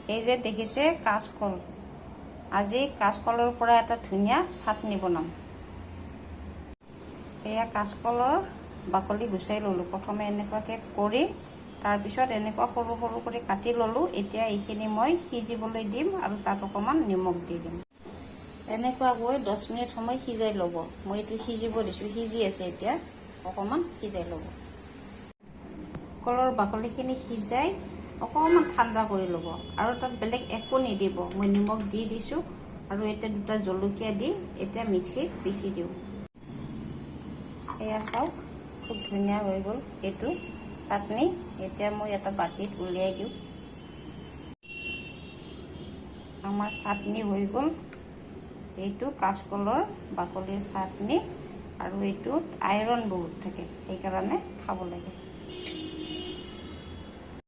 এই যে দেখিছে কাঁচকল, আজি কাঁচকলৰ পৰা এটা ধুনীয়া চাটনি বনাম। এয়া কাঁচকলৰ বাকলি গুচাই ল'লোঁ। প্ৰথমে এনেকুৱাকৈ কৰি তাৰপিছত এনেকুৱা সৰু সৰু কৰি কাটি ল'লোঁ। এতিয়া এইখিনি মই সিজিবলৈ দিম আৰু তাত অকণমান নিমখ দি দিম। এনেকুৱাকৈ 10 মিনিট সময় সিজাই ল'ব। মই এইটো সিজিব দিছোঁ, সিজি আছে। এতিয়া অকণমান সিজাই ল'ব। কলৰ বাকলিখিনি সিজাই অকণমান ঠাণ্ডা কৰি ল'ব আৰু তাত বেলেগ একো নিদিব। মই নিমখ দি দিছোঁ আৰু এতিয়া 2টা জলকীয়া দি এতিয়া মিক্সিত পিচি দিওঁ। এয়া চাওক, খুব ধুনীয়া হৈ গ'ল এইটো চাটনি। এতিয়া মই এটা বাটিত উলিয়াই দিওঁ। আমাৰ চাটনি হৈ গ'ল। এইটো কাঁচকলৰ বাকলিৰ চাটনি আৰু এইটোত আইৰণ বহুত থাকে, সেইকাৰণে খাব লাগে।